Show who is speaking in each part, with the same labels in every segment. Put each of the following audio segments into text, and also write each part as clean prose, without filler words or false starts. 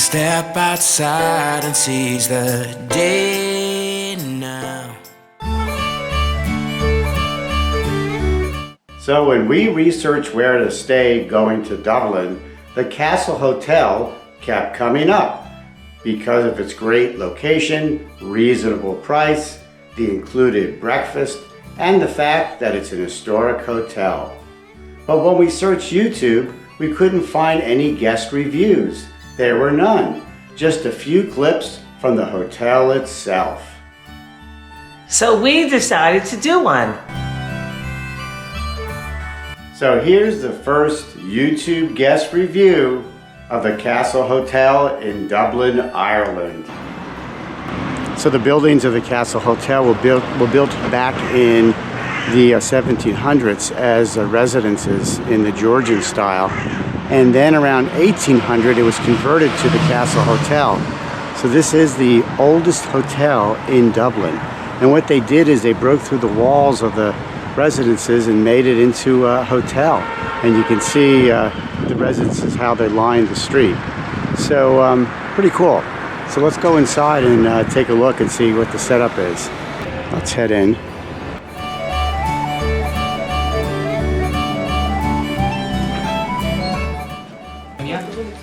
Speaker 1: step outside and seize the day now.
Speaker 2: So when we researched where to stay going to Dublin, the Castle Hotel kept coming up because of its great location, reasonable price, the included breakfast, and the fact that it's an historic hotel. But when we searched YouTube, we couldn't find any guest reviews. There were none, just a few clips from the hotel itself.
Speaker 3: So we decided to do one.
Speaker 2: So here's the first YouTube guest review of the Castle Hotel in Dublin, Ireland. So the buildings of the Castle Hotel were built back in the 1700s as residences in the Georgian style. And then around 1800 it was converted to the Castle Hotel. So this is the oldest hotel in Dublin. And what they did is they broke through the walls of the residences and made it into a hotel. And you can see the residences, how they line the street. So pretty cool. So let's go inside and take a look and see what the setup is. Let's head in.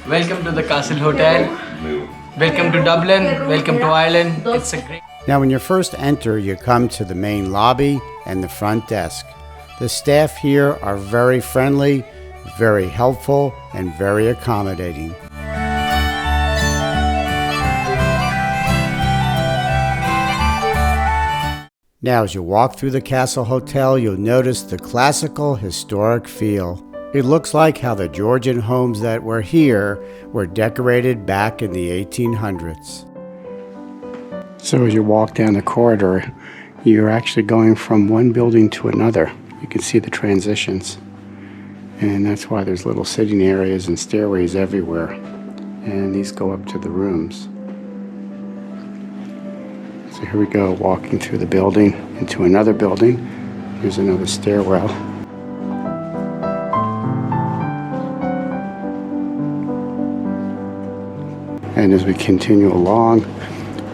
Speaker 4: Welcome to the Castle Hotel. Welcome to Dublin. Welcome to Ireland. It's a great.
Speaker 2: Now when you first enter, you come to the main lobby and the front desk. The staff here are very friendly, very helpful, and very accommodating. Now as you walk through the Castle Hotel, you'll notice the classical historic feel. It looks like how the Georgian homes that were here were decorated back in the 1800s. So as you walk down the corridor, you're actually going from one building to another. You can see the transitions. And that's why there's little sitting areas and stairways everywhere. And these go up to the rooms. So here we go, walking through the building into another building. Here's another stairwell. And as we continue along,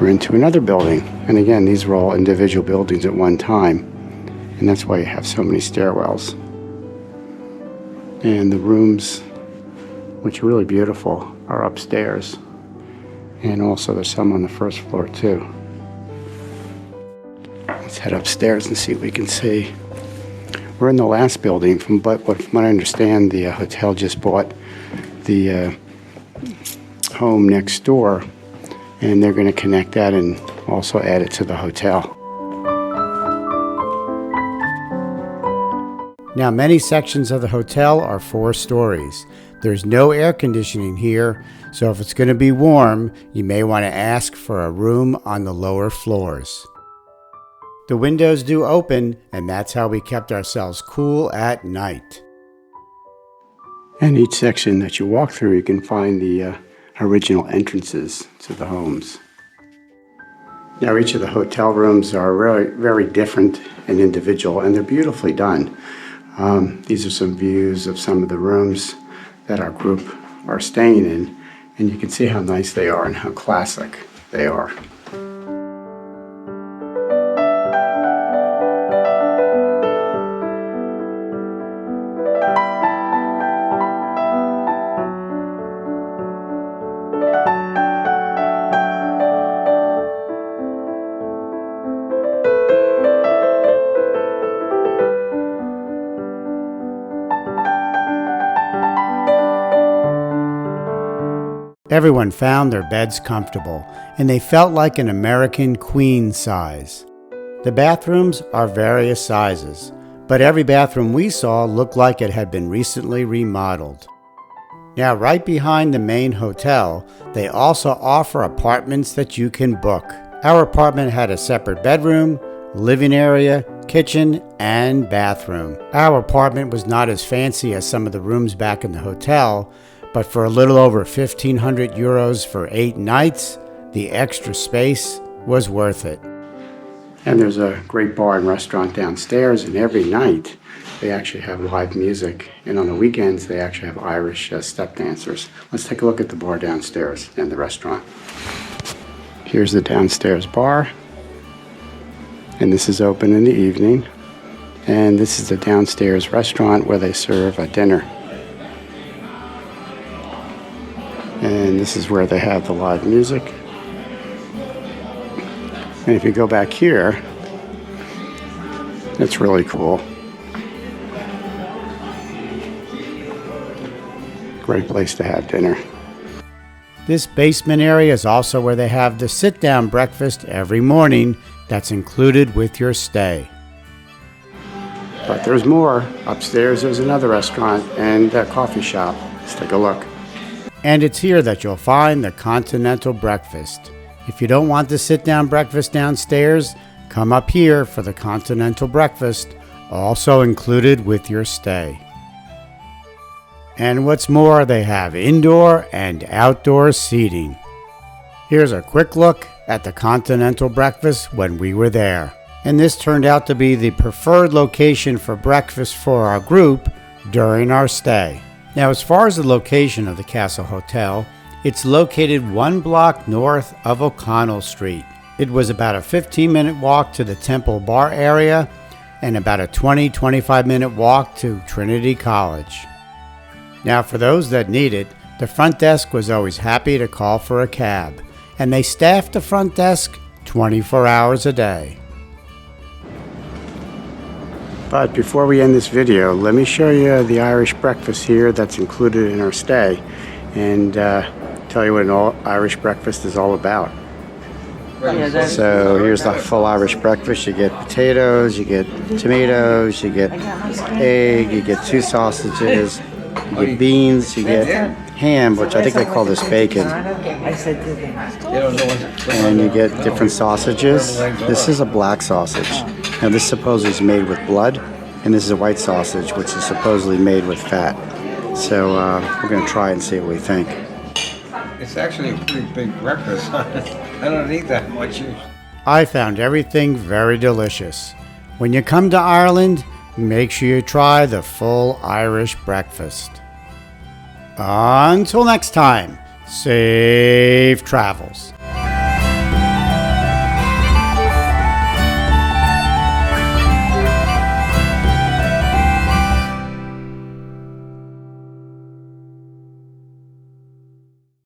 Speaker 2: we're into another building. And again, these were all individual buildings at one time. And that's why you have so many stairwells. And the rooms, which are really beautiful, are upstairs. And also there's some on the first floor too. Let's head upstairs and see what we can see. We're in the last building. From what I understand, the hotel just bought the home next door, and they're going to connect that and also add it to the hotel. Now, many sections of the hotel are 4 stories. There's no air conditioning here, so if it's going to be warm, you may want to ask for a room on the lower floors. The windows do open, and that's how we kept ourselves cool at night. And each section that you walk through, you can find the original entrances to the homes. Now each of the hotel rooms are really very different and individual, and they're beautifully done. These are some views of some of the rooms that our group are staying in, and you can see how nice they are and how classic they are. Everyone found their beds comfortable, and they felt like an American queen size. The bathrooms are various sizes, but every bathroom we saw looked like it had been recently remodeled. Now, right behind the main hotel, they also offer apartments that you can book. Our apartment had a separate bedroom, living area, kitchen, and bathroom. Our apartment was not as fancy as some of the rooms back in the hotel, but for a little over 1,500 euros for 8 nights, the extra space was worth it. And there's a great bar and restaurant downstairs, and every night they actually have live music. And on the weekends, they actually have Irish step dancers. Let's take a look at the bar downstairs and the restaurant. Here's the downstairs bar. And this is open in the evening. And this is the downstairs restaurant where they serve a dinner. And this is where they have the live music. And if you go back here, it's really cool. Great place to have dinner. This basement area is also where they have the sit-down breakfast every morning that's included with your stay. But there's more. Upstairs there's another restaurant and a coffee shop. Let's take a look. And it's here that you'll find the continental breakfast. If you don't want the sit-down breakfast downstairs, come up here for the continental breakfast, also included with your stay. And what's more, they have indoor and outdoor seating. Here's a quick look at the continental breakfast when we were there. And this turned out to be the preferred location for breakfast for our group during our stay. Now, as far as the location of the Castle Hotel, it's located 1 block north of O'Connell Street. It was about a 15-minute walk to the Temple Bar area and about a 20-25-minute walk to Trinity College. Now, for those that need it, the front desk was always happy to call for a cab, and they staffed the front desk 24 hours a day. But before we end this video, let me show you the Irish breakfast here that's included in our stay, and tell you what an Irish breakfast is all about. So here's the full Irish breakfast. You get potatoes, you get tomatoes, you get egg, you get 2 sausages, you get beans, you get ham, which I think they call this bacon. And you get different sausages. This is a black sausage. Now this supposedly is made with blood, and this is a white sausage, which is supposedly made with fat. So we're going to try and see what we think.
Speaker 5: It's actually a pretty big breakfast. I don't eat that much.
Speaker 2: I found everything very delicious. When you come to Ireland, make sure you try the full Irish breakfast. Until next time, safe travels.